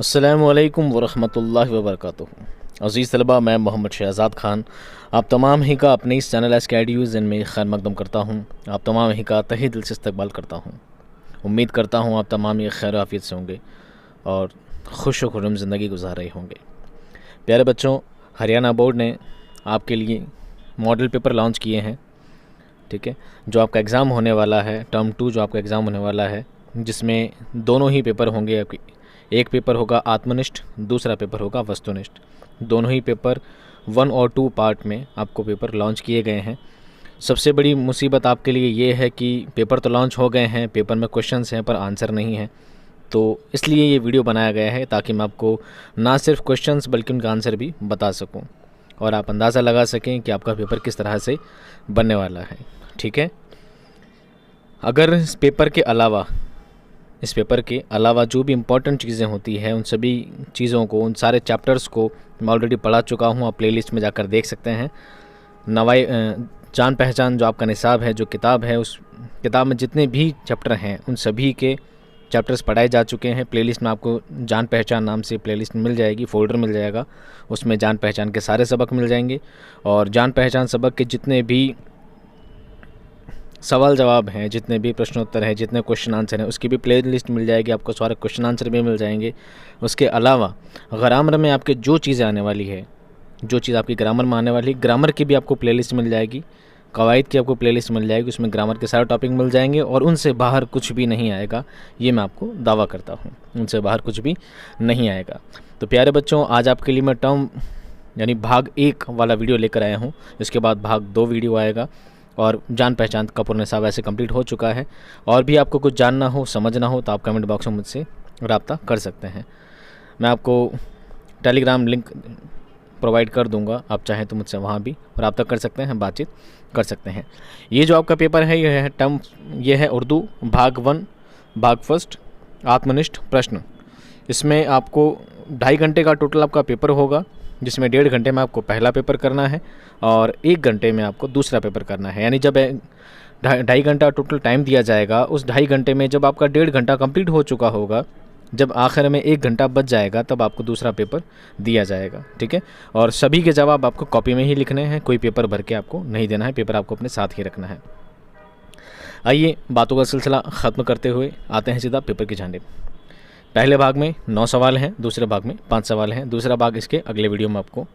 अस्सलामुअलैकुम वरहमतुल्लाहि वबरकातुहू। अज़ीज़ तलबा, मैं मोहम्मद शहज़ाद ख़ान आप तमाम ही का अपने इस चैनल SKIDU में खैर मकदम करता हूँ। आप तमाम ही का तहे दिल से इस्तकबाल करता हूँ। उम्मीद करता हूँ आप तमाम ये खैर आफियत से होंगे और खुश व खुर्रम ज़िंदगी गुजार रहे होंगे। प्यारे बच्चों, हरियाणा बोर्ड ने आपके लिए मॉडल पेपर लॉन्च किए हैं, ठीक है। जो आपका एग्ज़ाम होने वाला है, टर्म 2 जो आपका एग्ज़ाम होने वाला है, जिसमें दोनों ही पेपर होंगे आपकी। एक पेपर होगा आत्मनिष्ठ, दूसरा पेपर होगा वस्तुनिष्ठ। दोनों ही पेपर 1 और 2 पार्ट में आपको पेपर लॉन्च किए गए हैं। सबसे बड़ी मुसीबत आपके लिए ये है कि पेपर तो लॉन्च हो गए हैं, पेपर में क्वेश्चंस हैं पर आंसर नहीं है। तो इसलिए ये वीडियो बनाया गया है ताकि मैं आपको ना सिर्फ क्वेश्चंस बल्कि उनका आंसर भी बता सकूं और आप अंदाज़ा लगा सकें कि आपका पेपर किस तरह से बनने वाला है, ठीक है। अगर इस पेपर के अलावा जो भी इम्पोर्टेंट चीज़ें होती हैं, उन सभी चीज़ों को, उन सारे चैप्टर्स को मैं ऑलरेडी पढ़ा चुका हूँ। आप प्लेलिस्ट में जाकर देख सकते हैं। नवाई जान पहचान जो आपका निसाब है, जो किताब है, उस किताब में जितने भी चैप्टर हैं उन सभी के चैप्टर्स पढ़ाए जा चुके हैं। प्लेलिस्ट में आपको जान पहचान नाम से प्लेलिस्ट मिल जाएगी, फ़ोल्डर मिल जाएगा। उसमें जान पहचान के सारे सबक मिल जाएंगे और जान पहचान सबक के जितने भी सवाल जवाब हैं, जितने भी प्रश्नोत्तर हैं, जितने क्वेश्चन आंसर हैं, उसकी भी प्लेलिस्ट मिल जाएगी। आपको सारे क्वेश्चन आंसर भी मिल जाएंगे। उसके अलावा ग्रामर में आपके जो चीज़ें आने वाली है, जो चीज़ आपकी ग्रामर में आने वाली है, ग्रामर की भी आपको प्लेलिस्ट मिल जाएगी। कवायद की आपको प्लेलिस्ट मिल जाएगी, उसमें ग्रामर के सारे टॉपिक मिल जाएंगे और उनसे बाहर कुछ भी नहीं आएगा, ये मैं आपको दावा करता हूँ। उनसे बाहर कुछ भी नहीं आएगा। तो प्यारे बच्चों, आज आपके लिए मैं टर्म यानी भाग 1 वाला वीडियो लेकर आया हूँ। इसके बाद भाग 2 वीडियो आएगा और जान पहचान का पूर्ण निसाब ऐसे कंप्लीट हो चुका है। और भी आपको कुछ जानना हो, समझना हो तो आप कमेंट बॉक्स में मुझसे रब्ता कर सकते हैं। मैं आपको टेलीग्राम लिंक प्रोवाइड कर दूंगा, आप चाहें तो मुझसे वहाँ भी रब्ता कर सकते हैं, बातचीत कर सकते हैं। ये जो आपका पेपर है, ये है उर्दू भाग 1 भाग फर्स्ट आत्मनिष्ठ प्रश्न। इसमें आपको 2.5 घंटे का टोटल आपका पेपर होगा, जिसमें 1.5 घंटे में आपको पहला पेपर करना है और 1 घंटे में आपको दूसरा पेपर करना है। यानी जब 2.5 घंटा टोटल टाइम दिया जाएगा, उस 2.5 घंटे में जब आपका 1.5 घंटा कंप्लीट हो चुका होगा, जब आखिर में 1 घंटा बच जाएगा, तब आपको दूसरा पेपर दिया जाएगा, ठीक है। और सभी के जवाब आपको कॉपी में ही लिखने हैं, कोई पेपर भर के आपको नहीं देना है, पेपर आपको अपने साथ ही रखना है। आइए बातों का सिलसिला ख़त्म करते हुए आते हैं सीधा पेपर की जानिब। पहले भाग में 9 सवाल हैं, दूसरे भाग में 5 सवाल हैं। दूसरा भाग इसके अगले वीडियो में आपको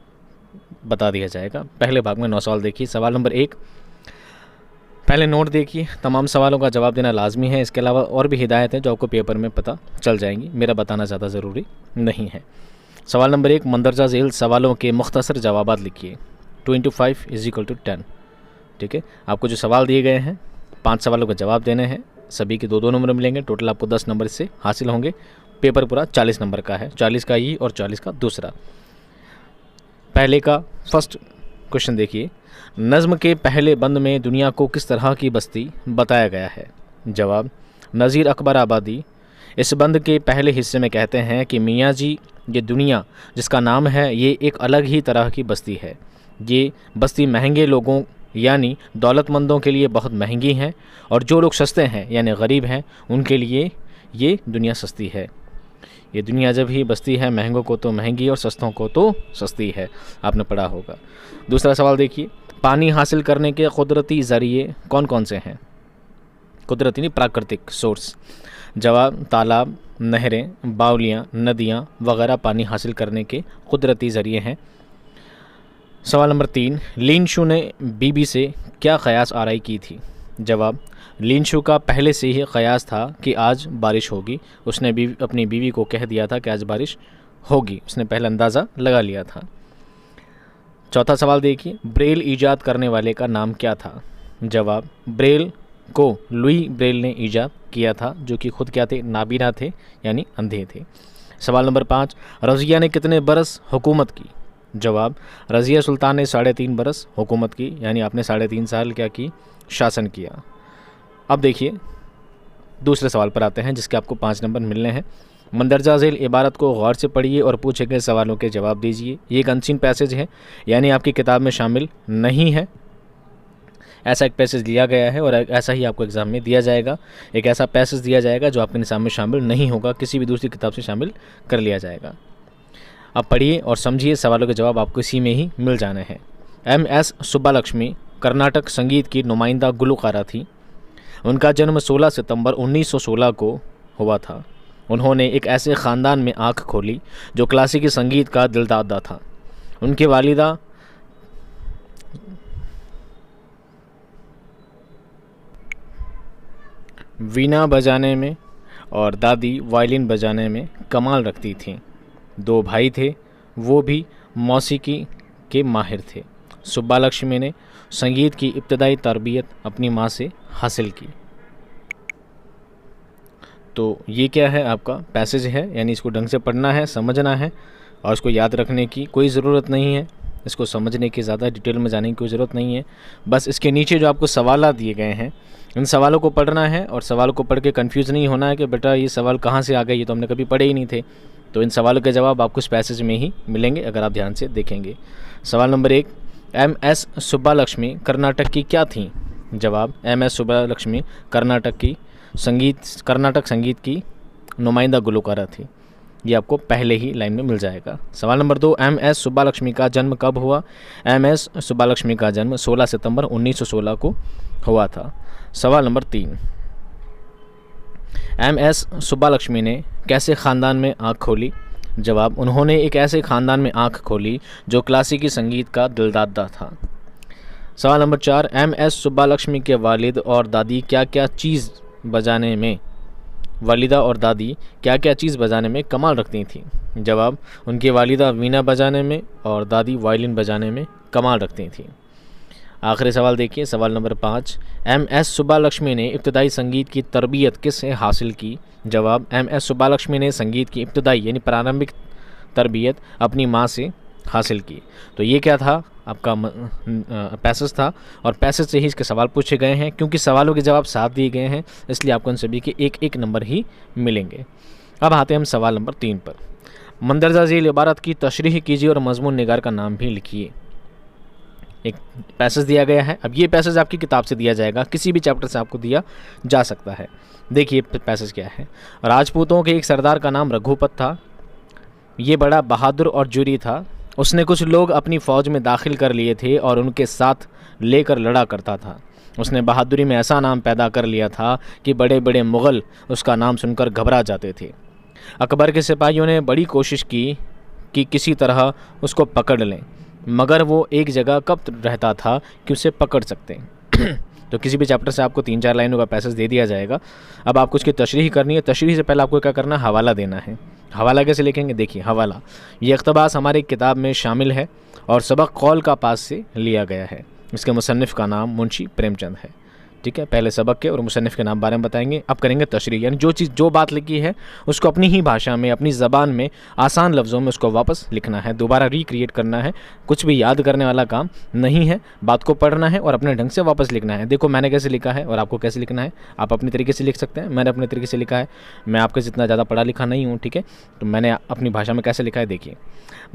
बता दिया जाएगा। पहले भाग में 9 सवाल देखिए। सवाल नंबर 1, पहले नोट देखिए। तमाम सवालों का जवाब देना लाजमी है। इसके अलावा और भी हिदायत है जो आपको पेपर में पता चल जाएंगी, मेरा बताना ज़्यादा ज़रूरी नहीं है। सवाल नंबर 1, मंदरजा झेल सवालों के मुख्तसर जवाबात लिखिए। 2 × 5 = 10, ठीक है। आपको जो सवाल दिए गए हैं, 5 सवालों के जवाब देने हैं। सभी के 2-2 नंबर मिलेंगे। टोटल आपको 10 नंबर से हासिल होंगे। पेपर पूरा 40 नंबर का है, 40 का ये और 40 का दूसरा। पहले का फर्स्ट क्वेश्चन देखिए। नज़्म के पहले बंद में दुनिया को किस तरह की बस्ती बताया गया है? जवाब, नज़ीर अकबर आबादी। इस बंद के पहले हिस्से में कहते हैं कि मियाँ जी, ये दुनिया जिसका नाम है, ये एक अलग ही तरह की बस्ती है। ये बस्ती महंगे लोगों यानी दौलतमंदों के लिए बहुत महंगी है और जो लोग सस्ते हैं यानी गरीब हैं, उनके लिए ये दुनिया सस्ती है। ये दुनिया जब ही बस्ती है, महंगों को तो महंगी और सस्तों को तो सस्ती है। आपने पढ़ा होगा। दूसरा सवाल देखिए। पानी हासिल करने के कुदरती ज़रिए कौन कौन से हैं? कुदरती नहीं, प्राकृतिक सोर्स। जवाब, तालाब, नहरें, बावलियाँ, नदियाँ वगैरह पानी हासिल करने के कुदरती ज़रिए हैं। सवाल नंबर 3, लिन शू ने बीबी से क्या क़यास आराई की थी? जवाब, लिन शू का पहले से ही क़यास था कि आज बारिश होगी। उसने अपनी बीवी को कह दिया था कि आज बारिश होगी, उसने पहले अंदाज़ा लगा लिया था। चौथा सवाल देखिए। ब्रेल ईजाद करने वाले का नाम क्या था? जवाब, ब्रेल को लुई ब्रेल ने ईजाद किया था, जो कि खुद क्या थे? नाबीना थे यानी अंधे थे। सवाल नंबर 5, रज़िया ने कितने बरस हुकूमत की? जवाब, रज़िया सुल्तान ने 3.5 बरस हुकूमत की, यानी आपने 3.5 साल क्या की? शासन किया। अब देखिए दूसरे सवाल पर आते हैं, जिसके आपको 5 नंबर मिलने हैं। मंदरजा झेल इबारत को गौर से पढ़िए और पूछे गए सवालों के जवाब दीजिए। ये एक अनसीन पैसेज है, यानी आपकी किताब में शामिल नहीं है। ऐसा एक पैसेज लिया गया है और ऐसा ही आपको एग्ज़ाम में दिया जाएगा। एक ऐसा पैसेज दिया जाएगा जो आपके निसाब में शामिल नहीं होगा, किसी भी दूसरी किताब से शामिल कर लिया जाएगा। अब पढ़िए और समझिए, सवालों के जवाब आपको इसी में ही मिल जाने हैं। MS सुब्बालक्ष्मी कर्नाटक संगीत की नुमाइंदा गुलकारा थी। उनका जन्म 16 सितंबर 1916 को हुआ था। उन्होंने एक ऐसे ख़ानदान में आँख खोली जो क्लासिकी संगीत का दिलदादा था। उनकी वालिदा वीणा बजाने में और दादी वायलिन बजाने में कमाल रखती थीं। 2 भाई थे, वो भी मौसीकी के माहिर थे। सुब्बालक्ष्मी ने संगीत की इब्तदाई तरबियत अपनी माँ से हासिल की। तो ये क्या है, आपका पैसेज है, यानी इसको ढंग से पढ़ना है, समझना है और इसको याद रखने की कोई ज़रूरत नहीं है। इसको समझने की ज़्यादा डिटेल में जाने की कोई ज़रूरत नहीं है। बस इसके नीचे जो आपको सवाल दिए गए हैं, इन सवालों को पढ़ना है और सवालों को पढ़ के कंफ्यूज नहीं होना है कि बेटा ये सवाल कहाँ से आ गए, ये तो हमने कभी पढ़े ही नहीं थे। तो इन सवालों के जवाब आपको इस पैसेज में ही मिलेंगे अगर आप ध्यान से देखेंगे। सवाल नंबर 1, MS सुब्बालक्ष्मी कर्नाटक की क्या थी? जवाब, MS सुब्बालक्ष्मी कर्नाटक संगीत की नुमाइंदा गुलकारा थी। ये आपको पहले ही लाइन में मिल जाएगा। सवाल नंबर 2, MS सुब्बालक्ष्मी का जन्म कब हुआ? MS सुब्बालक्ष्मी का जन्म 16 सितंबर 1916 को हुआ था। सवाल नंबर 3, MS सुब्बालक्ष्मी ने कैसे ख़ानदान में आँख खोली? जवाब, उन्होंने एक ऐसे ख़ानदान में आँख खोली जो क्लासिकी संगीत का दिलदादा था। सवाल नंबर 4, MS सुब्बालक्ष्मी के वालिदा और दादी क्या क्या चीज़ बजाने में कमाल रखती थी? जवाब, उनकी वालिदा वीणा बजाने में और दादी वायलिन बजाने में कमाल रखती थी। आखिरी सवाल देखिए, सवाल नंबर 5, MS सुब्बालक्ष्मी ने इब्तदाई संगीत की तरबियत किससे हासिल की? जवाब, MS सुब्बालक्ष्मी ने संगीत की इब्तदाई यानी प्रारंभिक तरबियत अपनी माँ से हासिल की। तो ये क्या था, आपका पैसेज था और पैसेज से ही इसके सवाल पूछे गए हैं। क्योंकि सवालों के जवाब साथ दिए गए हैं इसलिए आपको उन सभी के 1-1 नंबर ही मिलेंगे। अब आते हैं हम सवाल नंबर 3 पर। मंदरजा झील इबारत की तशरीह कीजिए और मजमून निगार का नाम भी लिखिए। एक पैसेज दिया गया है। अब ये पैसेज आपकी किताब से दिया जाएगा, किसी भी चैप्टर से आपको दिया जा सकता है। देखिए पैसेज क्या है। राजपूतों के एक सरदार का नाम रघुपत था। ये बड़ा बहादुर और जुरी था। उसने कुछ लोग अपनी फ़ौज में दाखिल कर लिए थे और उनके साथ लेकर लड़ा करता था। उसने बहादुरी में ऐसा नाम पैदा कर लिया था कि बड़े बड़े मुग़ल उसका नाम सुनकर घबरा जाते थे। अकबर के सिपाहियों ने बड़ी कोशिश की कि किसी तरह उसको पकड़ लें, मगर वो एक जगह कब रहता था कि उसे पकड़ सकते। तो किसी भी चैप्टर से आपको 3-4 लाइनों का पैसेज दे दिया जाएगा। अब आपको उसकी तशरीह करनी है। तशरीह से पहले आपको क्या करना है, हवाला देना है। हवाला कैसे लिखेंगे, देखिए हवाला, ये इक़्तिबास हमारी किताब में शामिल है और सबक कौल का पास से लिया गया है। इसके मुसन्निफ़ का नाम मुंशी प्रेमचंद है। ठीक है, पहले सबक के और मुसन्निफ़ के नाम बारे में बताएंगे। अब करेंगे तशरीह, यानी जो बात लिखी है उसको अपनी ही भाषा में, अपनी ज़बान में, आसान लफ्ज़ों में उसको वापस लिखना है, दोबारा रिक्रिएट करना है। कुछ भी याद करने वाला काम नहीं है, बात को पढ़ना है और अपने ढंग से वापस लिखना है। देखो मैंने कैसे लिखा है और आपको कैसे लिखना है, आप अपने तरीके से लिख सकते हैं। मैंने अपने तरीके से लिखा है, मैं आपके जितना ज़्यादा पढ़ा लिखा नहीं हूँ। ठीक है, तो मैंने अपनी भाषा में कैसे लिखा है देखिए।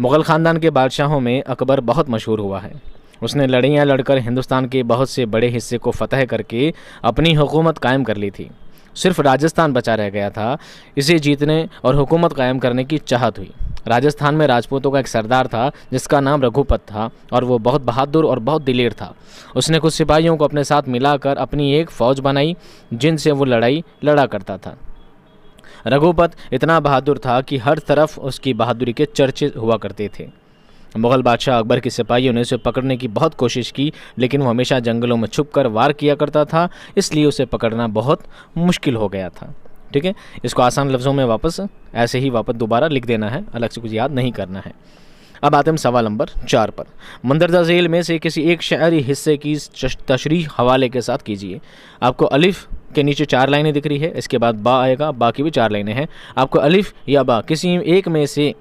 मुग़ल ख़ानदान के बादशाहों में अकबर बहुत मशहूर हुआ है। उसने लड़ाइयाँ लड़कर हिंदुस्तान के बहुत से बड़े हिस्से को फ़तह करके अपनी हुकूमत कायम कर ली थी। सिर्फ राजस्थान बचा रह गया था। इसे जीतने और हुकूमत कायम करने की चाहत हुई। राजस्थान में राजपूतों का एक सरदार था जिसका नाम रघुपत था और वो बहुत बहादुर और बहुत दिलेर था। उसने कुछ सिपाहियों को अपने साथ मिलाकर अपनी एक फ़ौज बनाई जिनसे वो लड़ाई लड़ा करता था। रघुपत इतना बहादुर था कि हर तरफ उसकी बहादुरी के चर्चे हुआ करते थे। मुग़ल बादशाह अकबर के सिपाहियों ने उसे पकड़ने की बहुत कोशिश की, लेकिन वो हमेशा जंगलों में छुपकर वार किया करता था, इसलिए उसे पकड़ना बहुत मुश्किल हो गया था। ठीक है, इसको आसान लफ्ज़ों में वापस ऐसे ही वापस दोबारा लिख देना है, अलग से कुछ याद नहीं करना है। अब आते हैं सवाल नंबर 4 पर। मंदरजा झील में से किसी एक शहरी हिस्से की तशरीह हवाले के साथ कीजिए। आपको अलिफ के नीचे 4 लाइनें दिख रही है, इसके बाद बा आएगा, बा की भी 4 लाइनें हैं। आपको अलिफ या बा किसी एक में से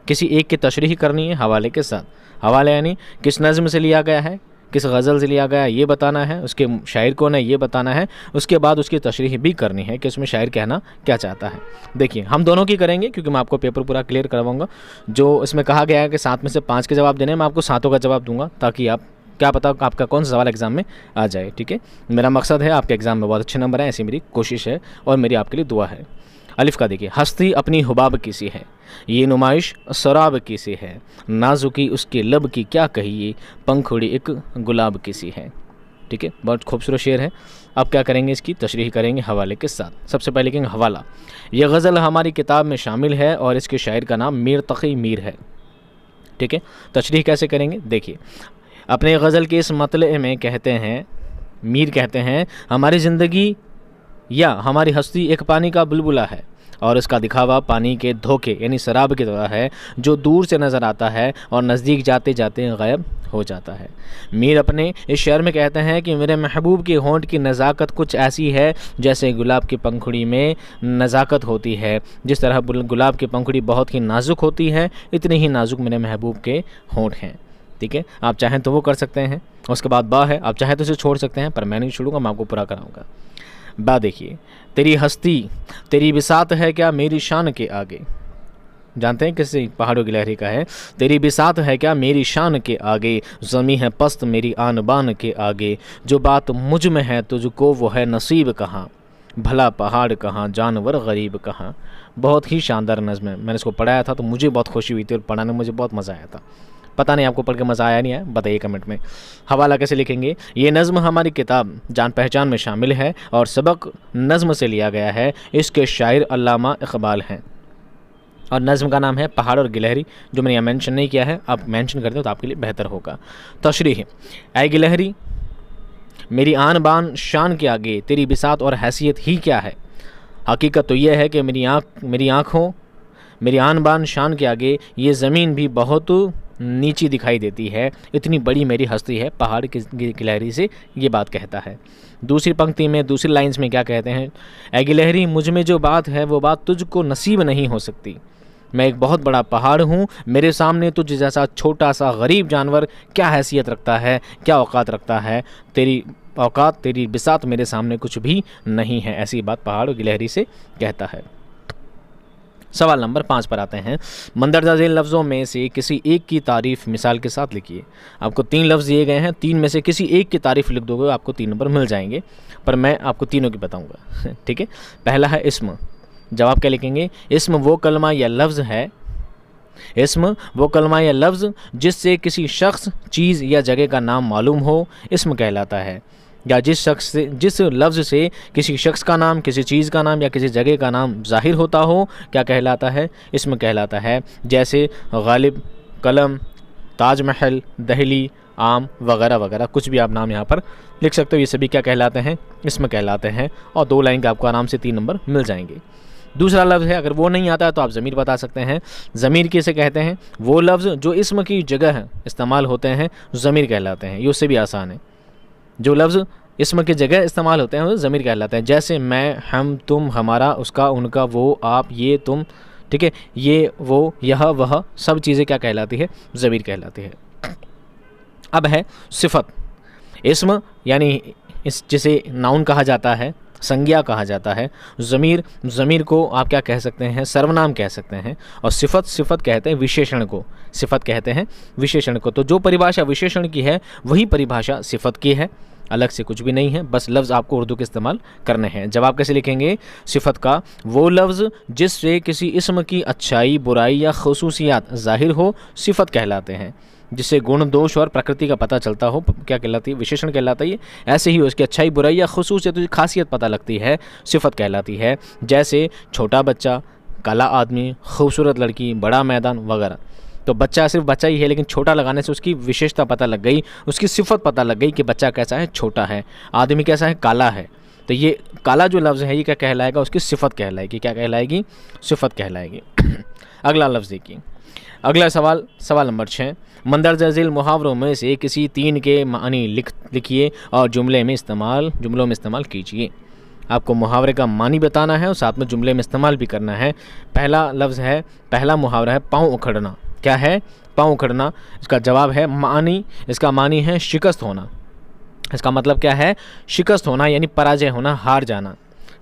किसी एक की तशरीह करनी है हवाले के साथ। हवाला यानी किस नज़्म से लिया गया है, किस गज़ल से लिया गया है ये बताना है, उसके शायर कौन है ये बताना है, उसके बाद उसकी तशरीह भी करनी है कि उसमें शायर कहना क्या चाहता है। देखिए हम दोनों की करेंगे क्योंकि मैं आपको पेपर पूरा क्लियर करवाऊंगा। जो इसमें कहा गया है कि 7 में से 5 के जवाब देने, मैं आपको 7 का जवाब दूंगा ताकि आप क्या पता आपका कौन सा सवाल एग्ज़ाम में आ जाए। ठीक है, मेरा मकसद है आपके एग्ज़ाम में बहुत अच्छे नंबर आए, ऐसी मेरी कोशिश है और मेरी आपके लिए दुआ है। अलिफ का देखिए, हस्ती अपनी हुबाब की सी है, ये नुमाइश शराब की सी है, नाजुकी उसके लब की क्या कहिए, पंखुड़ी एक गुलाब की सी है। ठीक है, बहुत खूबसूरत शेर है। अब क्या करेंगे, इसकी तशरीह करेंगे हवाले के साथ। सबसे पहले लिखेंगे हवाला, यह गज़ल हमारी किताब में शामिल है और इसके शायर का नाम मीर तक़ी मीर है। ठीक है, तशरीह कैसे करेंगे, देखिए, अपने गज़ल के इस मतले में कहते हैं, मीर कहते हैं, हमारी ज़िंदगी या हमारी हस्ती एक पानी का बुलबुला है और इसका दिखावा पानी के धोखे यानी शराब की तरह है, जो दूर से नज़र आता है और नज़दीक जाते जाते गायब हो जाता है। मीर अपने इस शेर में कहते हैं कि मेरे महबूब के होंठ की नज़ाकत कुछ ऐसी है जैसे गुलाब की पंखुड़ी में नज़ाकत होती है। जिस तरह गुलाब की पंखुड़ी बहुत ही नाजुक होती है, इतने ही नाजुक मेरे महबूब के होंठ हैं। ठीक है, आप चाहें तो वो कर सकते हैं। उसके बाद बा है, आप चाहें तो इसे छोड़ सकते हैं, पर मैं नहीं छोड़ूंगा, मैं आपको पूरा कराऊंगा। बा देखिए, तेरी हस्ती तेरी बिसात है क्या मेरी शान के आगे। जानते हैं किससे, पहाड़ों की लहरी का है, तेरी बिसात है क्या मेरी शान के आगे, ज़मी है पस्त मेरी आन बान के आगे, जो बात मुझ में है तुझको वो है नसीब कहाँ, भला पहाड़ कहाँ जानवर गरीब कहाँ। बहुत ही शानदार नज़्म है, मैंने इसको पढ़ाया था तो मुझे बहुत खुशी हुई थी और पढ़ाने में मुझे बहुत मज़ा आया था। पता नहीं आपको पढ़ के मज़ा आया नहीं आया, बताइए कमेंट में। हवाला कैसे लिखेंगे, ये नज़्म हमारी किताब जान पहचान में शामिल है और सबक नज़्म से लिया गया है, इसके शायर अल्लामा इकबाल हैं और नज़्म का नाम है पहाड़ और गिलहरी, जो मैंने यहाँ मेंशन नहीं किया है, आप मेंशन कर दें तो आपके लिए बेहतर होगा। तशरीह, ऐ गिलहरी मेरी आन बान शान के आगे तेरी बिसात और हैसियत ही क्या है। हकीकत तो यह है कि मेरी आँखों मेरी आन बान शान के आगे ये ज़मीन भी बहुत नीची दिखाई देती है, इतनी बड़ी मेरी हस्ती है। पहाड़ की गिलहरी से ये बात कहता है। दूसरी पंक्ति में, दूसरी लाइंस में क्या कहते हैं, ऐ गिलहरी मुझ में जो बात है वो बात तुझको नसीब नहीं हो सकती। मैं एक बहुत बड़ा पहाड़ हूँ, मेरे सामने तुझ जैसा छोटा सा गरीब जानवर क्या हैसियत रखता है, क्या औकात रखता है। तेरी औकात तेरी बिसात मेरे सामने कुछ भी नहीं है। ऐसी बात पहाड़ और गिलहरी से कहता है। सवाल नंबर 5 पर आते हैं। मंदरजा झेल लफ्ज़ों में से किसी एक की तारीफ़ मिसाल के साथ लिखिए। आपको 3 लफ्ज़ दिए गए हैं, 3 में से किसी एक की तारीफ़ लिख दोगे आपको 3 नंबर मिल जाएंगे, पर मैं आपको तीनों की बताऊंगा। ठीक है, पहला है इस्म। जवाब क्या लिखेंगे, इस्म वो कलमा या लफ्ज़ है, इस्म वो कलमा या लफ्ज़ जिससे किसी शख्स, चीज़ या जगह का नाम मालूम हो, इस्म कहलाता है। या जिस लफ्ज़ से किसी शख्स का नाम, किसी चीज़ का नाम या किसी जगह का नाम ज़ाहिर होता हो, क्या कहलाता है, इस्म कहलाता है। जैसे गालिब, कलम, ताजमहल, दहली, आम वगैरह वगैरह, कुछ भी आप नाम यहाँ पर लिख सकते हो, ये सभी क्या कहलाते हैं, इस्म कहलाते हैं। और 2 लाइन के आपको आराम से 3 नंबर मिल जाएंगे। दूसरा लफ्ज़ है, अगर वो नहीं आता है तो आप ज़मीर बता सकते हैं। ज़मीर किसे कहते हैं, वो लफ्ज़ जो इस्म की जगह इस्तेमाल होते हैं ज़मीर कहलाते हैं। ये उससे भी आसान है, जो लफ्ज़ इस्म की जगह इस्तेमाल होते हैं वो ज़मीर कहलाते हैं। जैसे मैं, हम, तुम, हमारा, उसका, उनका, वो, आप, ये, तुम। ठीक है, ये, वो, यह, वह, सब चीज़ें क्या कहलाती है, ज़मीर कहलाती है। अब है सिफत। इस्म यानी जिसे नाउन कहा जाता है, संज्ञा कहा जाता है। ज़मीर को आप क्या कह सकते हैं, सर्वनाम कह सकते हैं। और सिफत कहते हैं विशेषण को, सिफत कहते हैं विशेषण को। तो जो परिभाषा विशेषण की है वही परिभाषा सिफत की है, अलग से कुछ भी नहीं है, बस लफ्ज़ आपको उर्दू के इस्तेमाल करने हैं। जवाब कैसे लिखेंगे, सिफत का वो लफ्ज़ जिससे किसी इस्म की अच्छाई, बुराई या खसूसियात ज़ाहिर हो, सिफत कहलाते हैं। जिससे गुण, दोष और प्रकृति का पता चलता हो, क्या कहलाती है, विशेषण कहलाता है। ऐसे ही उसकी अच्छाई, बुराई या खसूसियत, खासियत पता लगती है, सिफत कहलाती है। जैसे छोटा बच्चा, काला आदमी, खूबसूरत लड़की, बड़ा मैदान वगैरह। तो बच्चा सिर्फ बच्चा ही है, लेकिन छोटा लगाने से उसकी विशेषता पता लग गई, उसकी सिफत पता लग गई कि बच्चा कैसा है, छोटा है। आदमी कैसा है, काला है। तो ये काला जो लफ्ज़ है ये क्या कहलाएगा, उसकी सिफत कहलाएगी। क्या कहलाएगी, सिफत कहलाएगी। अगला लफ्ज़ देखिए, अगला सवाल नंबर 6। मंदरजा झेल मुहावरों में से किसी 3 के मानी लिखिए और जुमलों में इस्तेमाल कीजिए। आपको मुहावरे का मानी बताना है और साथ में जुमले में इस्तेमाल भी करना है। पहला मुहावरा है पाँव उखड़ना। क्या है, पाँव उखड़ना। इसका जवाब है मानी, इसका मानी है शिकस्त होना। इसका मतलब क्या है, शिकस्त होना यानी पराजय होना, हार जाना।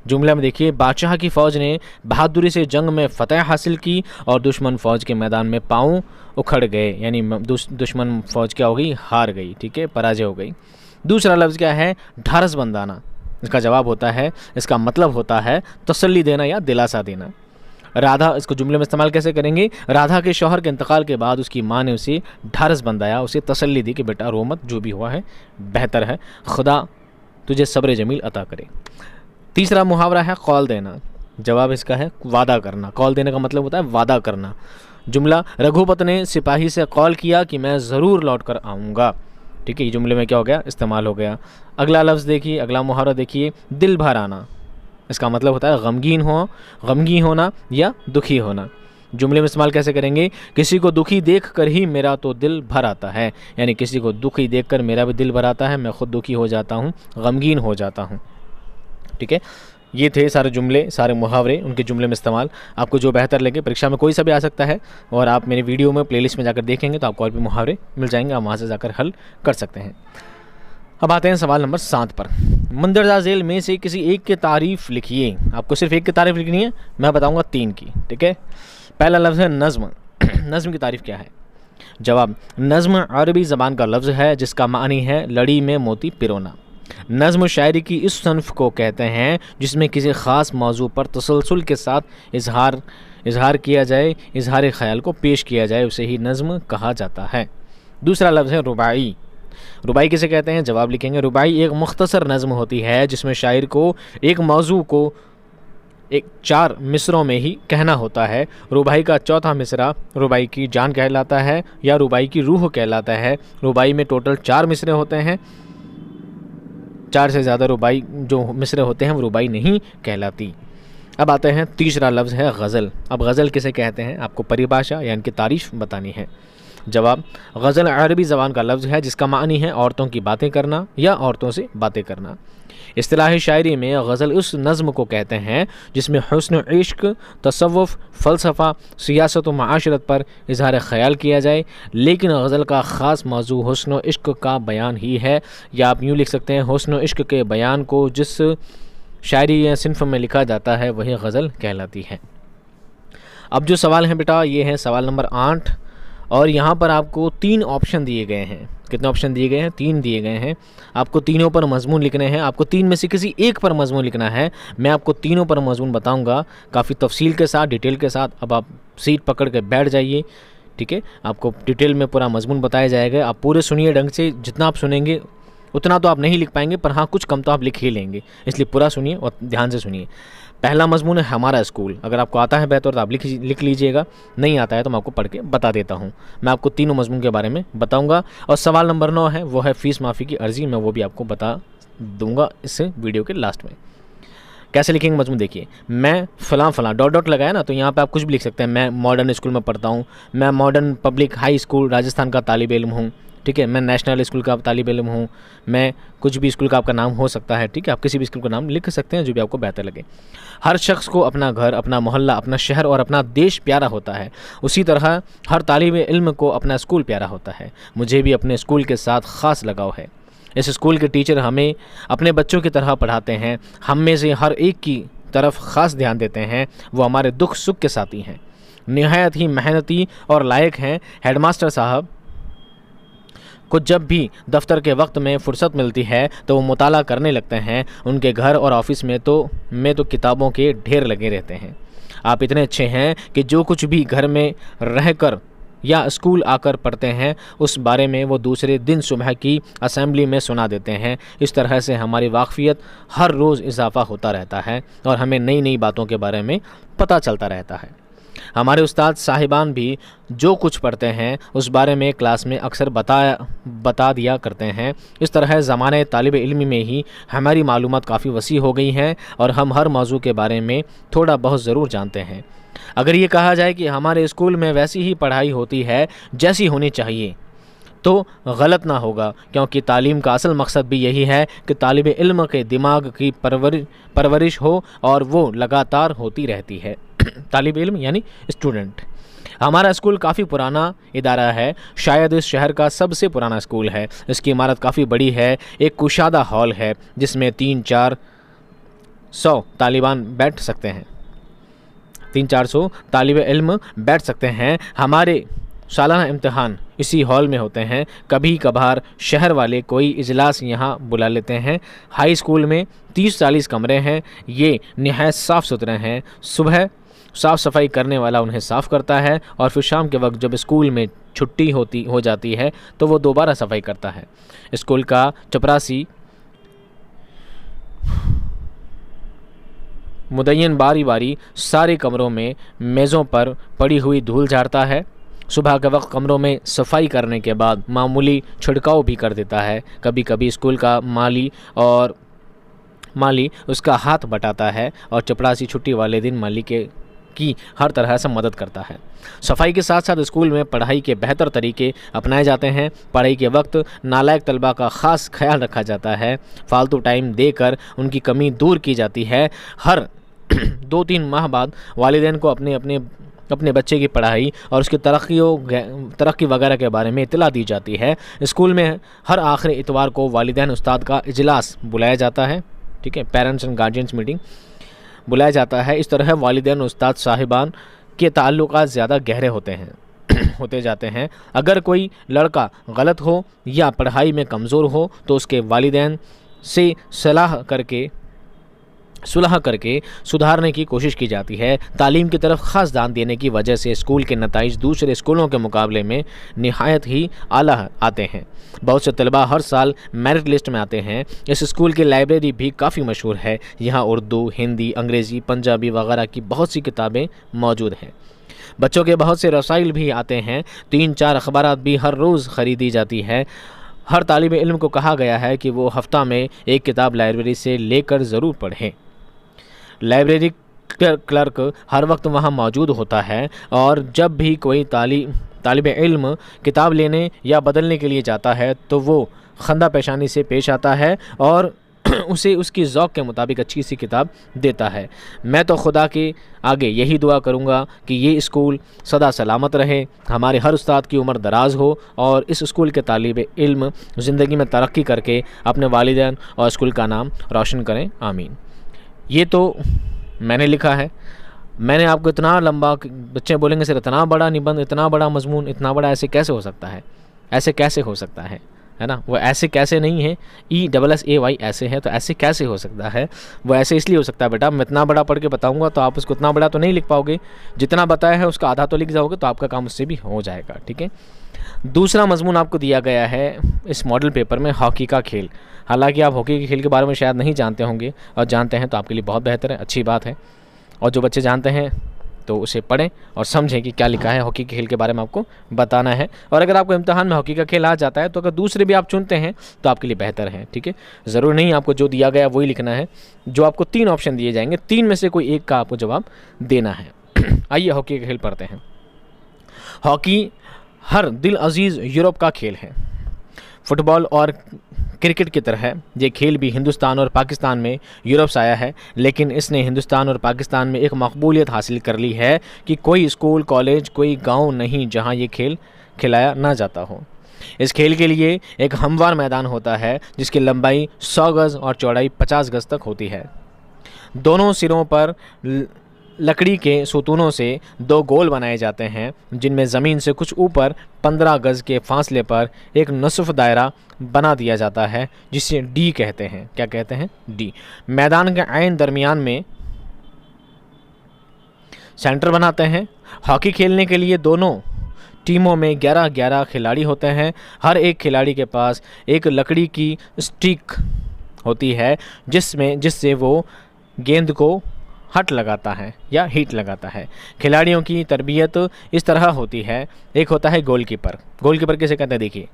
जुमले में देखिए, बादशाह की फ़ौज ने बहादुरी से जंग में फ़तह हासिल की और दुश्मन फ़ौज के मैदान में पाँव उखड़ गए, यानी दुश्मन फ़ौज क्या हो गई, हार गई, ठीक है, पराजय हो गई। दूसरा लफ्ज़ क्या है, ढारस बंधाना। इसका जवाब होता है, इसका मतलब होता है तसल्ली देना या दिलासा देना। राधा, इसको जुमले में इस्तेमाल कैसे करेंगे, राधा के शौहर के इंतकाल के बाद उसकी माँ ने उसे ढारस बंधाया, उसे तसल्ली दी कि बेटा रो मत, जो भी हुआ है बेहतर है, खुदा तुझे सब्र जमील अता करे। तीसरा मुहावरा है कौल देना। जवाब इसका है वादा करना। कौल देने का मतलब होता है वादा करना। जुमला, रघुपत ने सिपाही से कौल किया कि मैं ज़रूर लौट कर आऊँगा, ठीक है, ये जुमले में क्या हो गया, इस्तेमाल हो गया। अगला लफ्ज़ देखिए, अगला मुहावरा देखिए, दिल भर आना। इसका मतलब होता है गमगीन होना या दुखी होना। जुमले में इस्तेमाल कैसे करेंगे, किसी को दुखी देख कर ही मेरा तो दिल भर आता है, यानी किसी को दुखी देख कर मेरा भी दिल भर आता है, मैं खुद दुखी हो जाता हूँ, गमगीन हो जाता हूँ, ठीक है। ये थे सारे जुमले, सारे मुहावरे, उनके जुमले में इस्तेमाल। आपको जो बेहतर लगे, परीक्षा में कोई सा भी आ सकता है, और आप मेरी वीडियो में प्लेलिस्ट में जाकर देखेंगे तो आपको और भी मुहावरे मिल जाएंगे, आप वहाँ से जाकर हल कर सकते हैं। अब आते हैं सवाल नंबर 7 पर। मंदरजा झेल में से किसी एक की तारीफ़ लिखिए। आपको सिर्फ एक की तारीफ़ लिखनी है, मैं बताऊंगा 3 की, ठीक है। पहला लफ्ज़ है नज़्म। नज़्म की तारीफ़ क्या है? जवाब, नज़्म अरबी ज़बान का लफ्ज़ है जिसका मानी है लड़ी में मोती पिरोना। नज़्म शायरी की इस सन्फ़ को कहते हैं जिसमें किसी ख़ास मौजू पर तसलसल के साथ इजहार किया जाए, इजहार ख़याल को पेश किया जाए, उसे ही नज़्म कहा जाता है। दूसरा लफ्ज़ है रुबाई। रुबाई किसे कहते हैं? जवाब लिखेंगे, रुबाई एक मुख्तसर नज़्म होती है जिसमें शायर को एक मौजू को एक 4 मिसरों में ही कहना होता है। रुबाई का चौथा मिसरा रुबाई की जान कहलाता है या रुबाई की रूह कहलाता है। रुबाई में टोटल 4 मिसरे होते हैं, 4 से ज़्यादा रुबाई जो मिसरे होते हैं वो रुबाई नहीं कहलाती। अब आते हैं तीसरा लफ्ज़ है गज़ल। अब गज़ल किसे कहते हैं आपको परिभाषा या इनकी तारीफ़ बतानी है। जवाब, गज़ल अरबी ज़बान का लफ्ज़ है जिसका मानी है औरतों की बातें करना या औरतों से बातें करना। इस्तिलाही शायरी में गज़ल उस नज़्म को कहते हैं जिसमें हुस्न इश्क, तसव्वुफ़, फ़लसफ़ा, सियासत व माशरत पर इज़हार ख़याल किया जाए, लेकिन गज़ल का ख़ास मौजू हुस्न इश्क का बयान ही है, या आप यूँ लिख सकते हैं हुस्न इश्क के बयान को जिस शायरी या सिन्फ़ में लिखा जाता है वही गज़ल कहलाती है। अब जो सवाल हैं बेटा ये हैं सवाल नंबर 8, और यहाँ पर आपको 3 ऑप्शन दिए गए हैं। कितने ऑप्शन दिए गए हैं? 3 दिए गए हैं। आपको तीनों पर मज़मून लिखने हैं। आपको 3 में से किसी एक पर मज़मून लिखना है। मैं आपको तीनों पर मज़मून बताऊंगा काफ़ी तफसील के साथ, डिटेल के साथ। अब आप सीट पकड़ के बैठ जाइए, ठीक है। आपको डिटेल में पूरा मज़मून बताया जाएगा। आप पूरे सुनिए ढंग से, जितना आप सुनेंगे उतना तो आप नहीं लिख पाएंगे, पर हाँ कुछ कम तो आप लिख ही लेंगे, इसलिए पूरा सुनिए और ध्यान से सुनिए। पहला मज़मून है हमारा स्कूल। अगर आपको आता है बेहतर तो आप लिख लीजिएगा, नहीं आता है तो मैं आपको पढ़ के बता देता हूँ। मैं आपको तीनों मज़मून के बारे में बताऊँगा। और सवाल नंबर 9 है, वो है फ़ीस माफ़ी की अर्ज़ी। मैं वो भी आपको बता दूँगा इस वीडियो के लास्ट में। कैसे लिखेंगे मज़मून देखिए, मैं फ़लाँ डॉट डॉट लगाया ना, तो यहाँ पे आप कुछ भी लिख सकते हैं। मैं मॉडर्न स्कूल में पढ़ता हूँ, मैं modern public high school Rajasthan का तालिब इल्म हूँ, ठीक है। मैं नेशनल स्कूल का तालिब इल्म हूँ, मैं कुछ भी स्कूल का आपका नाम हो सकता है, ठीक है। आप किसी भी स्कूल का नाम लिख सकते हैं जो भी आपको बेहतर लगे। हर शख्स को अपना घर, अपना मोहल्ला, अपना शहर और अपना देश प्यारा होता है। उसी तरह हर तालिब इल्म को अपना स्कूल प्यारा होता है। मुझे भी अपने स्कूल के साथ ख़ास लगाव है। इस स्कूल के टीचर हमें अपने बच्चों की तरह पढ़ाते हैं। हम में से हर एक की तरफ ख़ास ध्यान देते हैं। वो हमारे दुख सुख के साथी हैं, निहायत ही मेहनती और लायक हैं। हेडमास्टर साहब को जब भी दफ्तर के वक्त में फ़ुर्सत मिलती है तो वो मुताला करने लगते हैं। उनके घर और ऑफिस में तो किताबों के ढेर लगे रहते हैं। आप इतने अच्छे हैं कि जो कुछ भी घर में रहकर या स्कूल आकर पढ़ते हैं उस बारे में वो दूसरे दिन सुबह की असेंबली में सुना देते हैं। इस तरह से हमारी वाक़फ़ियत हर रोज़ इजाफ़ा होता रहता है और हमें नई नई बातों के बारे में पता चलता रहता है। हमारे उस्ताद साहिबान भी जो कुछ पढ़ते हैं उस बारे में क्लास में अक्सर बता दिया करते हैं। इस तरह ज़माने तालिब इल्मी में ही हमारी मालूमात काफ़ी वसी हो गई हैं और हम हर मौजू के बारे में थोड़ा बहुत ज़रूर जानते हैं। अगर ये कहा जाए कि हमारे स्कूल में वैसी ही पढ़ाई होती है जैसी होनी चाहिए तो गलत ना होगा, क्योंकि तालीम का असल मकसद भी यही है कि तालिब इल्म के दिमाग की परवरिश हो और वो लगातार होती रहती है। तालिब इल्म यानी स्टूडेंट। हमारा स्कूल काफ़ी पुराना इदारा है, शायद इस शहर का सबसे पुराना स्कूल है। इसकी इमारत काफ़ी बड़ी है। एक कुशादा हॉल है जिसमें 3-4 300 तालिबान बैठ सकते हैं, 300-400 तालिब इल्म बैठ सकते हैं। हमारे सालाना इम्तिहान इसी हॉल में होते हैं। कभी कभार शहर वाले कोई इजलास यहाँ बुला लेते हैं। हाई स्कूल में 30-40 कमरे हैं। ये निहायत साफ़ सुथरे हैं। सुबह साफ़ सफाई करने वाला उन्हें साफ़ करता है और फिर शाम के वक्त जब स्कूल में छुट्टी हो जाती है तो वो दोबारा सफाई करता है। स्कूल का चपरासी मुदय्यन बारी बारी सारे कमरों में मेज़ों पर पड़ी हुई धूल झाड़ता है। सुबह के वक्त कमरों में सफाई करने के बाद मामूली छिड़काव भी कर देता है। कभी कभी स्कूल का माली उसका हाथ बटाता है और चपरासी छुट्टी वाले दिन माली की हर तरह से मदद करता है। सफाई के साथ साथ स्कूल में पढ़ाई के बेहतर तरीके अपनाए जाते हैं। पढ़ाई के वक्त नालायक तलबा का ख़ास ख्याल रखा जाता है। फालतू टाइम देकर उनकी कमी दूर की जाती है। हर 2-3 माह बाद वालिदैन को अपने बच्चे की पढ़ाई और उसकी तरक्की वगैरह के बारे में इत्तला दी जाती है। स्कूल में हर आखिरी इतवार को वालिदैन उस्ताद का इजलास बुलाया जाता है, ठीक है, पेरेंट्स एंड गार्जियंस मीटिंग बुलाया जाता है। इस तरह वालिदैन उस्ताद साहिबान के ताल्लुकात ज़्यादा गहरे होते जाते हैं। अगर कोई लड़का गलत हो या पढ़ाई में कमज़ोर हो तो उसके वालिदैन से सुलह करके सुधारने की कोशिश की जाती है। तालीम की तरफ ख़ास ध्यान देने की वजह से स्कूल के नताइज दूसरे स्कूलों के मुकाबले में निहायत ही आला आते हैं। बहुत से तलबा हर साल मेरिट लिस्ट में आते हैं। इस स्कूल की लाइब्रेरी भी काफ़ी मशहूर है। यहाँ उर्दू, हिंदी, अंग्रेज़ी, पंजाबी वगैरह की बहुत सी किताबें मौजूद हैं। बच्चों के बहुत से रसाइल भी आते हैं। 3-4 अखबारात भी हर रोज़ ख़रीदी जाती है। हर तालिब इल्म को कहा गया है कि वो हफ्ता में एक किताब लाइब्रेरी से लेकर ज़रूर पढ़ें। लाइब्रेरी क्लर्क हर वक्त वहाँ मौजूद होता है और जब भी कोई तालिब इल्म किताब लेने या बदलने के लिए जाता है तो वो खंदा पेशानी से पेश आता है और उसे उसकी ज़ौक़ के मुताबिक अच्छी सी किताब देता है। मैं तो खुदा के आगे यही दुआ करूँगा कि ये स्कूल सदा सलामत रहे, हमारे हर उस्ताद की उम्र दराज हो और इस स्कूल के तालिब इल्म ज़िंदगी में तरक्की करके अपने वालिदैन और स्कूल का नाम रोशन करें। आमीन। ये तो मैंने लिखा है। मैंने आपको इतना लंबा, बच्चे बोलेंगे सर इतना बड़ा निबंध, इतना बड़ा मजमून, इतना बड़ा ऐसे कैसे हो सकता है, ऐसे कैसे हो सकता है ना। वो ऐसे कैसे नहीं है, ESSAY ऐसे है, तो ऐसे कैसे हो सकता है। वो ऐसे इसलिए हो सकता है बेटा, मैं इतना बड़ा पढ़ के बताऊंगा तो आप उसको इतना बड़ा तो नहीं लिख पाओगे, जितना बताया है उसका आधा तो लिख जाओगे तो आपका काम उससे भी हो जाएगा, ठीक है। दूसरा मजमून आपको दिया गया है इस मॉडल पेपर में, हॉकी का खेल। हालांकि आप हॉकी के खेल के बारे में शायद नहीं जानते होंगे, और जानते हैं तो आपके लिए बहुत बेहतर है, अच्छी बात है। और जो बच्चे जानते हैं तो उसे पढ़ें और समझें कि क्या लिखा है। हॉकी के खेल के बारे में आपको बताना है। और अगर आपको इम्तिहान में हॉकी का खेल आ जाता है तो अगर दूसरे भी आप चुनते हैं तो आपके लिए बेहतर है, ठीक है। ज़रूर नहीं आपको जो दिया गया वही लिखना है। जो आपको 3 ऑप्शन दिए जाएंगे, 3 में से कोई एक का आपको जवाब देना है। आइए हॉकी का खेल पढ़ते हैं। हॉकी हर दिल अजीज़ यूरोप का खेल है। फुटबॉल और क्रिकेट की तरह ये खेल भी हिंदुस्तान और पाकिस्तान में यूरोप से आया है, लेकिन इसने हिंदुस्तान और पाकिस्तान में एक मकबूलियत हासिल कर ली है कि कोई स्कूल, कॉलेज, कोई गांव नहीं जहां ये खेल खिलाया ना जाता हो। इस खेल के लिए एक हमवार मैदान होता है जिसकी लंबाई 100 गज़ और चौड़ाई 50 गज़ तक होती है। दोनों सिरों पर लकड़ी के सुतूनों से 2 गोल बनाए जाते हैं जिनमें ज़मीन से कुछ ऊपर 15 गज़ के फासले पर एक नसफ दायरा बना दिया जाता है जिसे डी कहते हैं। क्या कहते हैं? डी। मैदान के ऐन दरमियान में सेंटर बनाते हैं। हॉकी खेलने के लिए दोनों टीमों में 11-11 खिलाड़ी होते हैं। हर एक खिलाड़ी के पास एक लकड़ी की स्टिक होती है जिससे वो गेंद को हट लगाता है या हिट लगाता है। खिलाड़ियों की तरबियत इस तरह होती है। एक होता है गोलकीपर। गोलकीपर किसे कहते हैं? देखिए,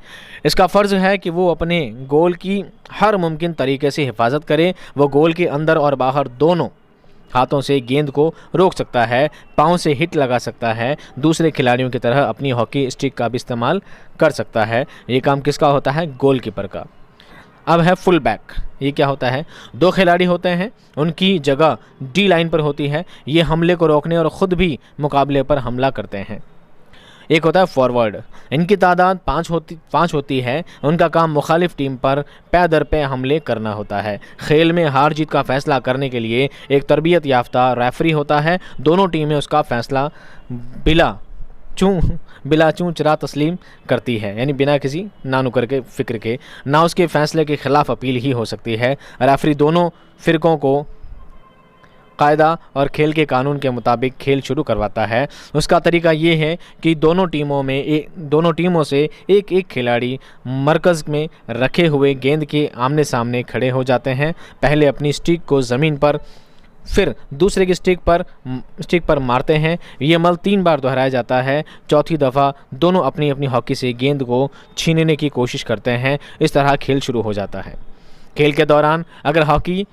इसका फ़र्ज़ है कि वो अपने गोल की हर मुमकिन तरीके से हिफाजत करे। वो गोल के अंदर और बाहर दोनों हाथों से गेंद को रोक सकता है, पाँव से हिट लगा सकता है, दूसरे खिलाड़ियों की तरह अपनी हॉकी स्टिक का भी इस्तेमाल कर सकता है। ये काम किसका होता है? गोलकीपर का। अब है फुल बैक। ये क्या होता है? 2 खिलाड़ी होते हैं, उनकी जगह डी लाइन पर होती है। ये हमले को रोकने और ख़ुद भी मुकाबले पर हमला करते हैं। एक होता है फॉरवर्ड। इनकी तादाद पाँच होती है। उनका काम मुखालिफ टीम पर पै दर पे हमले करना होता है। खेल में हार जीत का फैसला करने के लिए एक तरबियत याफ्ता रेफरी होता है। दोनों टीमें उसका फैसला बिला चूं चरा तस्लीम करती है, यानी बिना किसी नानुकर के फ़िक्र के। ना उसके फ़ैसले के ख़िलाफ़ अपील ही हो सकती है। रेफरी दोनों फ़िरक़ों को कायदा और खेल के कानून के मुताबिक खेल शुरू करवाता है। उसका तरीका ये है कि दोनों टीमों से एक एक खिलाड़ी मरकज़ में रखे हुए गेंद के आमने सामने खड़े हो जाते हैं। पहले अपनी स्टिक को ज़मीन पर, फिर दूसरे की स्टिक पर मारते हैं। ये अमल 3 बार दोहराया जाता है। चौथी दफ़ा दोनों अपनी अपनी हॉकी से गेंद को छीनने की कोशिश करते हैं। इस तरह खेल शुरू हो जाता है। खेल के दौरान अगर हॉकी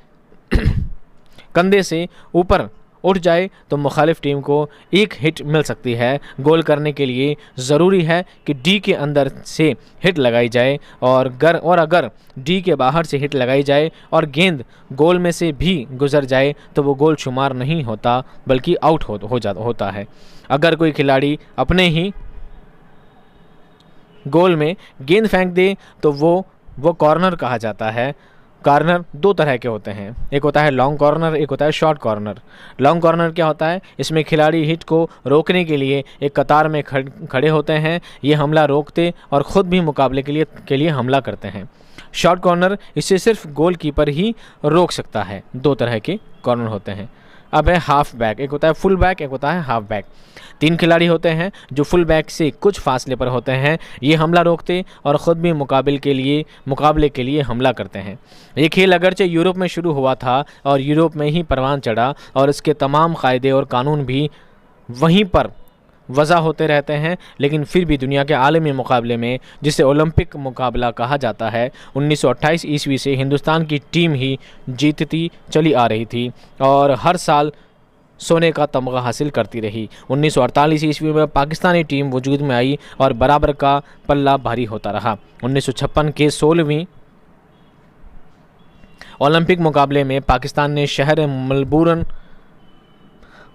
कंधे से ऊपर उठ जाए तो मुखालिफ टीम को एक हिट मिल सकती है। गोल करने के लिए ज़रूरी है कि डी के अंदर से हिट लगाई जाए और अगर डी के बाहर से हिट लगाई जाए और गेंद गोल में से भी गुजर जाए तो वो गोल शुमार नहीं होता बल्कि आउट होता है। अगर कोई खिलाड़ी अपने ही गोल में गेंद फेंक दे तो वो कॉर्नर कहा जाता है। कॉर्नर 2 तरह के होते हैं, एक होता है लॉन्ग कॉर्नर, एक होता है शॉर्ट कॉर्नर। लॉन्ग कॉर्नर क्या होता है? इसमें खिलाड़ी हिट को रोकने के लिए एक कतार में खड़े होते हैं। ये हमला रोकते और ख़ुद भी मुकाबले के लिए हमला करते हैं। शॉर्ट कॉर्नर इसे सिर्फ गोलकीपर ही रोक सकता है। 2 तरह के कॉर्नर होते हैं। अब है हाफ बैक, एक होता है फुल बैक, एक होता है हाफ बैक। 3 खिलाड़ी होते हैं जो फुल बैक से कुछ फासले पर होते हैं। ये हमला रोकते और ख़ुद भी मुकाबले के लिए हमला करते हैं। ये खेल अगरचे यूरोप में शुरू हुआ था और यूरोप में ही परवान चढ़ा और इसके तमाम कायदे और कानून भी वहीं पर वज़ा होते रहते हैं, लेकिन फिर भी दुनिया के आलमी मुकाबले में, जिसे ओलंपिक मुकाबला कहा जाता है, 1928 ईस्वी से हिंदुस्तान की टीम ही जीतती चली आ रही थी और हर साल सोने का तमगा हासिल करती रही। 1948 ईस्वी में पाकिस्तानी टीम वजूद में आई और बराबर का पल्ला भारी होता रहा। 1956 के 16वीं ओलंपिक मुकाबले में पाकिस्तान ने शहर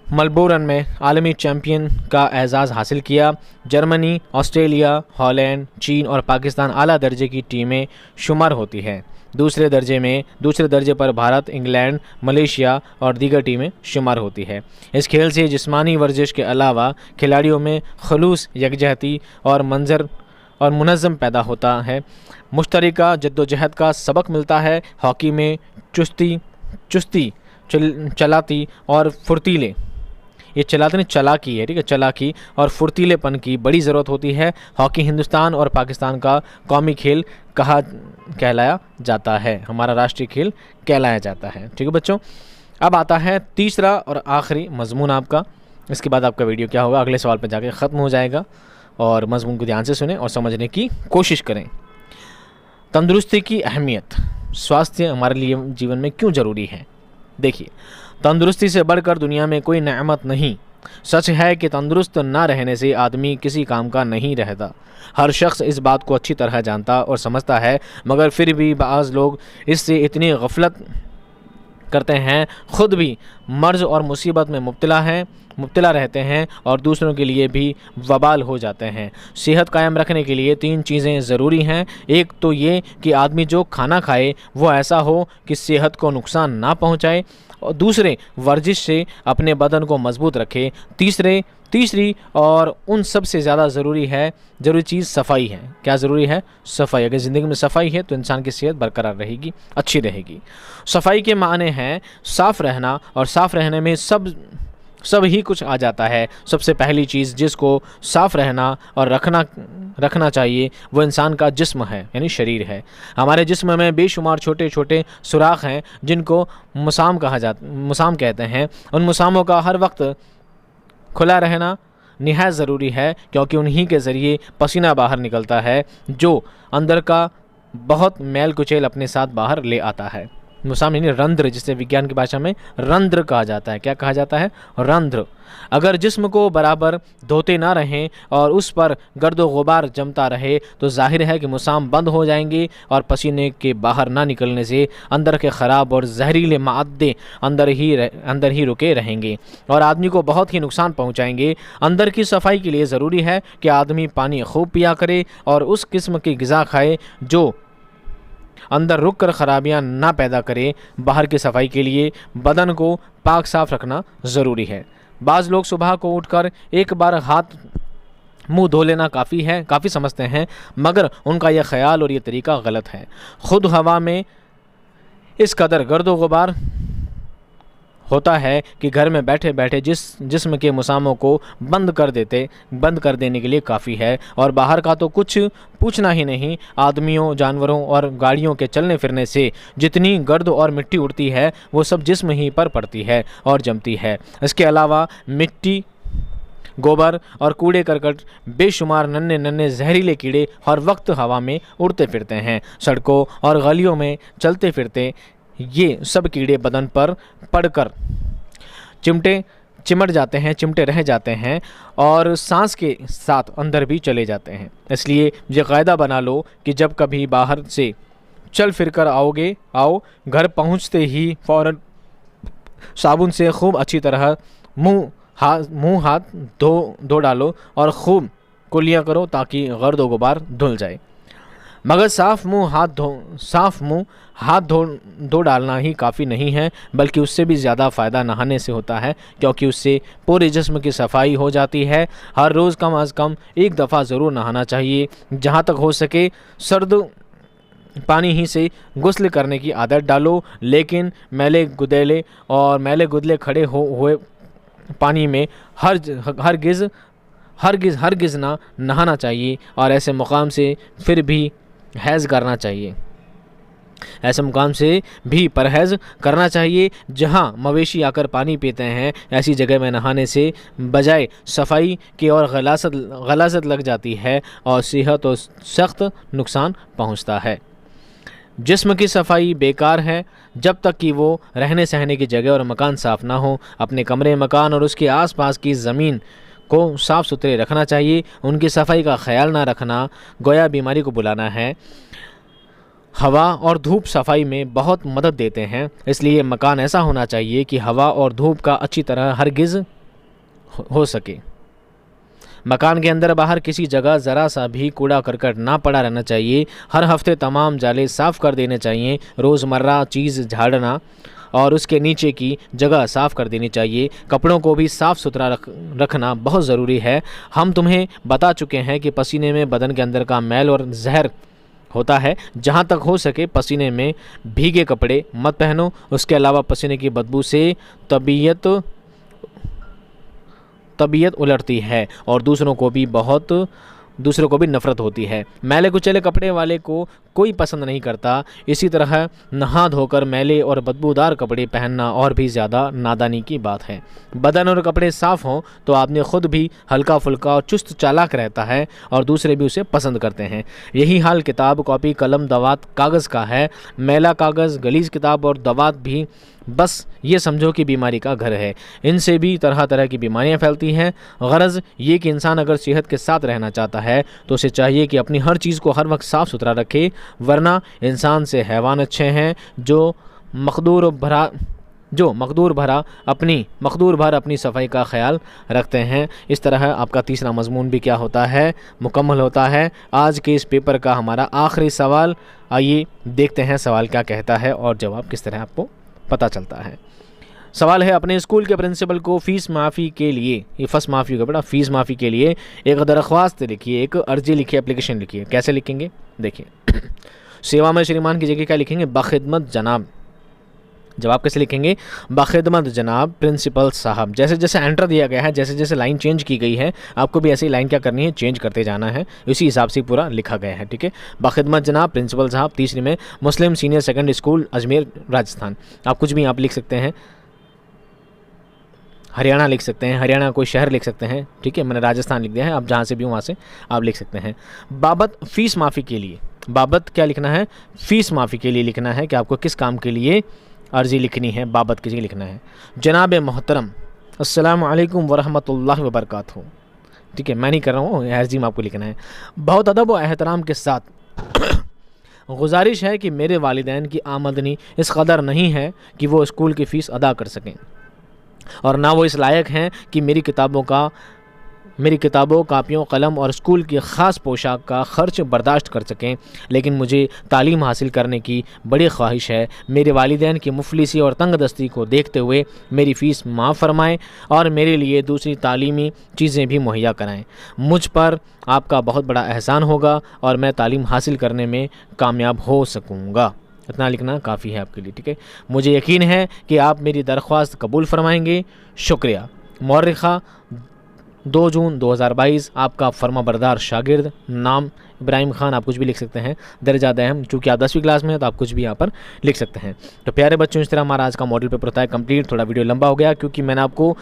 मलबोरन में आलमी चैम्पियन का एजाज़ हासिल किया। जर्मनी, ऑस्ट्रेलिया, हॉलैंड, चीन और पाकिस्तान आला दर्जे की टीमें शुमार होती हैं। दूसरे दर्जे पर भारत, इंग्लैंड, मलेशिया और दीगर टीमें शुमार होती है। इस खेल से जिस्मानी वर्जिश के अलावा खिलाड़ियों में खलूस, यकजहती और मुनज़्ज़म पैदा होता है। मुश्तरका जद्दोजहद का सबक मिलता है। हॉकी में चुस्ती, चलाती और फुर्तीले, ये चलाती नहीं चलाकी है, ठीक है, चलाकी और फुर्तीलेपन की बड़ी ज़रूरत होती है। हॉकी हिंदुस्तान और पाकिस्तान का कौमी खेल कहलाया जाता है, हमारा राष्ट्रीय खेल कहलाया जाता है। ठीक है बच्चों, अब आता है तीसरा और आखिरी मजमून आपका। इसके बाद आपका वीडियो क्या होगा, अगले सवाल पर जाके ख़त्म हो जाएगा और मजमून को ध्यान से सुनें और समझने की कोशिश करें। तंदुरुस्ती की अहमियत, स्वास्थ्य हमारे लिए जीवन में क्यों ज़रूरी है? देखिए, तंदुरुस्ती से बढ़कर दुनिया में कोई नेमत नहीं। सच है कि तंदुरुस्त ना रहने से आदमी किसी काम का नहीं रहता। हर शख्स इस बात को अच्छी तरह जानता और समझता है, मगर फिर भी बाज़ लोग इससे इतनी गफलत करते हैं, ख़ुद भी मर्ज़ और मुसीबत में मुब्तला रहते हैं और दूसरों के लिए भी वबाल हो जाते हैं। सेहत कायम रखने के लिए 3 चीज़ें ज़रूरी हैं। एक तो ये कि आदमी जो खाना खाए वो ऐसा हो कि सेहत को नुकसान ना पहुंचाए, और दूसरे वर्जिश से अपने बदन को मजबूत रखे। तीसरी और उन सब से ज़्यादा ज़रूरी चीज़ सफाई है। क्या ज़रूरी है? सफाई। अगर ज़िंदगी में सफाई है तो इंसान की सेहत बरकरार रहेगी, अच्छी रहेगी। सफाई के माने हैं साफ़ रहना, और साफ़ रहने में सब ही कुछ आ जाता है। सबसे पहली चीज़ जिसको साफ़ रहना और रखना चाहिए वो इंसान का जिस्म है, यानी शरीर है। हमारे जिस्म में बेशुमार छोटे छोटे सुराख हैं जिनको मुसाम कहते हैं। उन मुसामों का हर वक्त खुला रहना निहायत ज़रूरी है, क्योंकि उन्हीं के ज़रिए पसीना बाहर निकलता है जो अंदर का बहुत मैल कुचैल अपने साथ बाहर ले आता है। मुसाम यानी रंध्र, जिसे विज्ञान की भाषा में रंध्र कहा जाता है। क्या कहा जाता है? रंध्र। अगर जिस्म को बराबर धोते ना रहें और उस पर गर्दो गुबार जमता रहे तो जाहिर है कि मुसाम बंद हो जाएंगे और पसीने के बाहर ना निकलने से अंदर के ख़राब और जहरीले मादे अंदर ही रुके रहेंगे और आदमी को बहुत ही नुकसान पहुंचाएंगे। अंदर की सफाई के लिए ज़रूरी है कि आदमी पानी खूब पिया करे और उस किस्म की ग़िज़ा खाए जो अंदर रुक कर ख़राबियाँ ना पैदा करे। बाहर की सफाई के लिए बदन को पाक साफ रखना ज़रूरी है। बाज़ लोग सुबह को उठकर एक बार हाथ मुंह धो लेना काफ़ी समझते हैं, मगर उनका यह ख्याल और ये तरीका गलत है। ख़ुद हवा में इस कदर गर्दो गुबार होता है कि घर में बैठे बैठे जिस्म के मुसामों को बंद कर देने के लिए काफ़ी है और बाहर का तो कुछ पूछना ही नहीं। आदमियों, जानवरों और गाड़ियों के चलने फिरने से जितनी गर्द और मिट्टी उड़ती है वो सब जिस्म ही पर पड़ती है और जमती है। इसके अलावा मिट्टी, गोबर और कूड़े करकट, बेशुमार नन्हे नन्हे जहरीले कीड़े हर वक्त हवा में उड़ते फिरते हैं। सड़कों और गलियों में चलते फिरते ये सब कीड़े बदन पर पड़कर चिमटे रह जाते हैं और सांस के साथ अंदर भी चले जाते हैं। इसलिए ये कायदा बना लो कि जब कभी बाहर से चल फिर कर आओ, घर पहुंचते ही फ़ौरन साबुन से खूब अच्छी तरह मुंह हाथ धो डालो और खूब कुलियाँ करो ताकि गर्द व गुबार धुल जाए। मगर साफ़ मुंह हाथ धो डालना ही काफ़ी नहीं है, बल्कि उससे भी ज़्यादा फ़ायदा नहाने से होता है, क्योंकि उससे पूरे जिस्म की सफाई हो जाती है। हर रोज़ कम अज़ कम एक दफ़ा ज़रूर नहाना चाहिए। जहाँ तक हो सके सर्द पानी ही से गुस्ल करने की आदत डालो, लेकिन मैले गुदले खड़े हुए पानी में हरगिज़ ना नहाना चाहिए और ऐसे मुकाम से फिर भी परहेज़ करना चाहिए जहां मवेशी आकर पानी पीते हैं। ऐसी जगह में नहाने से बजाय सफाई की और गलाज़त लग जाती है और सेहत को सख्त नुकसान पहुंचता है। जिस्म की सफाई बेकार है जब तक कि वो रहने सहने की जगह और मकान साफ़ ना हो। अपने कमरे, मकान और उसके आसपास की ज़मीन को साफ़ सुथरे रखना चाहिए। उनकी सफाई का ख्याल ना रखना गोया बीमारी को बुलाना है। हवा और धूप सफाई में बहुत मदद देते हैं, इसलिए मकान ऐसा होना चाहिए कि हवा और धूप का अच्छी तरह हरगिज़ हो सके। मकान के अंदर बाहर किसी जगह ज़रा सा भी कूड़ा करकट ना पड़ा रहना चाहिए। हर हफ्ते तमाम जाले साफ़ कर देने चाहिए। रोज़मर्रा चीज़ झाड़ना और उसके नीचे की जगह साफ़ कर देनी चाहिए। कपड़ों को भी साफ़ सुथरा रखना बहुत ज़रूरी है। हम तुम्हें बता चुके हैं कि पसीने में बदन के अंदर का मैल और जहर होता है। जहाँ तक हो सके पसीने में भीगे कपड़े मत पहनो। उसके अलावा पसीने की बदबू से तबीयत उलटती है और दूसरों को भी नफ़रत होती है। मैले कुचले कपड़े वाले को कोई पसंद नहीं करता। इसी तरह नहा धोकर मैले और बदबूदार कपड़े पहनना और भी ज़्यादा नादानी की बात है। बदन और कपड़े साफ़ हों तो आदमी ख़ुद भी हल्का फुल्का और चुस्त चालाक रहता है और दूसरे भी उसे पसंद करते हैं। यही हाल किताब, कॉपी, कलम, दवात, कागज़ का है। मैला कागज़, गलीज़ किताब और दवात भी बस ये समझो कि बीमारी का घर है। इनसे भी तरह तरह की बीमारियां फैलती हैं। गरज ये कि इंसान अगर सेहत के साथ रहना चाहता है तो उसे चाहिए कि अपनी हर चीज़ को हर वक्त साफ़ सुथरा रखे, वरना इंसान से हैवान अच्छे हैं जो मकदूर भर अपनी सफाई का ख्याल रखते हैं। इस तरह आपका तीसरा मजमून भी क्या होता है, मुकम्मल होता है। आज के इस पेपर का हमारा आखिरी सवाल, आइए देखते हैं सवाल क्या कहता है और जवाब किस तरह आपको पता चलता है। सवाल है, अपने स्कूल के प्रिंसिपल को फीस माफ़ी के लिए, ये फर्स्ट माफ़ी का बड़ा, फीस माफ़ी के लिए एक दरख्वास्त लिखिए, एक अर्जी लिखिए, एप्लीकेशन लिखिए। कैसे लिखेंगे देखिए। सेवा में श्रीमान की जगह क्या लिखेंगे, बाखिदमत जनाब। जवाब कैसे लिखेंगे, बाखिदमत जनाब प्रिंसिपल साहब। जैसे जैसे एंटर दिया गया है, जैसे जैसे लाइन चेंज की गई है, आपको भी ऐसी लाइन क्या करनी है, चेंज करते जाना है। इसी हिसाब से पूरा लिखा गया है, ठीक है। बाखिदमत जनाब प्रिंसिपल साहब। तीसरी में Muslim senior secondary school Ajmer Rajasthan. आप कुछ भी आप लिख सकते हैं, हरियाणा लिख सकते हैं, हरियाणा कोई शहर लिख सकते हैं, ठीक है। मैंने राजस्थान लिख दिया है, आप जहाँ से भी हो वहाँ से आप लिख सकते हैं। बाबत फ़ीस माफ़ी के लिए बाबत क्या लिखना है, फ़ीस माफ़ी के लिए लिखना है कि आपको किस काम के लिए अर्ज़ी लिखनी है, बाबत के लिए लिखना है। जनाब मोहतरम अस्सलामु अलैकुम वरहमतुल्लाहि वबरकातुहू। ठीक है, मैं नहीं कर रहा हूँ, अर्ज़ी में आपको लिखना है। बहुत अदब व एहतराम के साथ गुजारिश है कि मेरे वालिदैन की आमदनी इस कदर नहीं है कि वो स्कूल की फ़ीस अदा कर सकें, और ना वो इस लायक हैं कि मेरी किताबों, कापियों, कलम और स्कूल की ख़ास पोशाक का ख़र्च बर्दाश्त कर सकें। लेकिन मुझे तालीम हासिल करने की बड़ी ख्वाहिश है। मेरे वालिदैन की मुफलिसी और तंगदस्ती को देखते हुए मेरी फ़ीस माफ़ फरमाएँ और मेरे लिए दूसरी तालीमी चीज़ें भी मुहैया कराएँ। मुझ पर आपका बहुत बड़ा एहसान होगा और मैं तालीम हासिल करने में कामयाब हो सकूँगा। इतना लिखना काफ़ी है आपके लिए। ठीक है, मुझे यकीन है कि आप मेरी दरख्वास्त कबूल फरमाएंगे। शुक्रिया। मौर्रिखा 2 जून 2022। आपका फर्माबरदार शागिर्द। नाम इब्राहिम ख़ान, आप कुछ भी लिख सकते हैं। दर्जा दहम, चूँकि आप 10वीं क्लास में हैं तो आप कुछ भी यहाँ पर लिख सकते हैं। तो प्यारे बच्चों, इस तरह हमारा आज का मॉडल पेपर होता है कंप्लीट। थोड़ा वीडियो लंबा हो गया क्योंकि मैंने आपको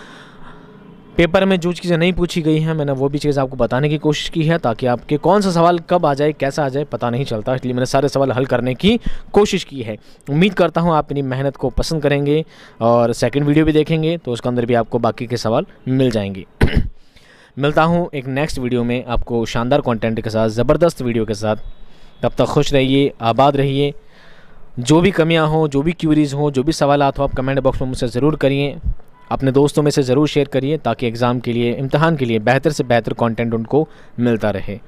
पेपर में जो चीज़ें नहीं पूछी गई हैं मैंने वो भी चीज़ आपको बताने की कोशिश की है, ताकि आपके कौन सा सवाल कब आ जाए, कैसा आ जाए, पता नहीं चलता। इसलिए मैंने सारे सवाल हल करने की कोशिश की है। उम्मीद करता हूँ आप मेरी मेहनत को पसंद करेंगे और सेकंड वीडियो भी देखेंगे तो उसके अंदर भी आपको बाकी के सवाल मिल जाएंगे। मिलता हूँ एक नेक्स्ट वीडियो में आपको शानदार कंटेंट के साथ, ज़बरदस्त वीडियो के साथ। तब तक खुश रहिए, आबाद रहिए। जो भी कमियाँ हों, जो भी क्यूरीज़ हों, जो भी सवालात हो, आप कमेंट बॉक्स में मुझसे ज़रूर करिए। अपने दोस्तों में से ज़रूर शेयर करिए ताकि एग्ज़ाम के लिए, इम्तहान के लिए बेहतर से बेहतर कंटेंट उनको मिलता रहे।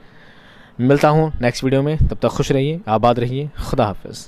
मिलता हूँ नेक्स्ट वीडियो में, तब तक खुश रहिए, आबाद रहिए। खुदा हाफ़िज़।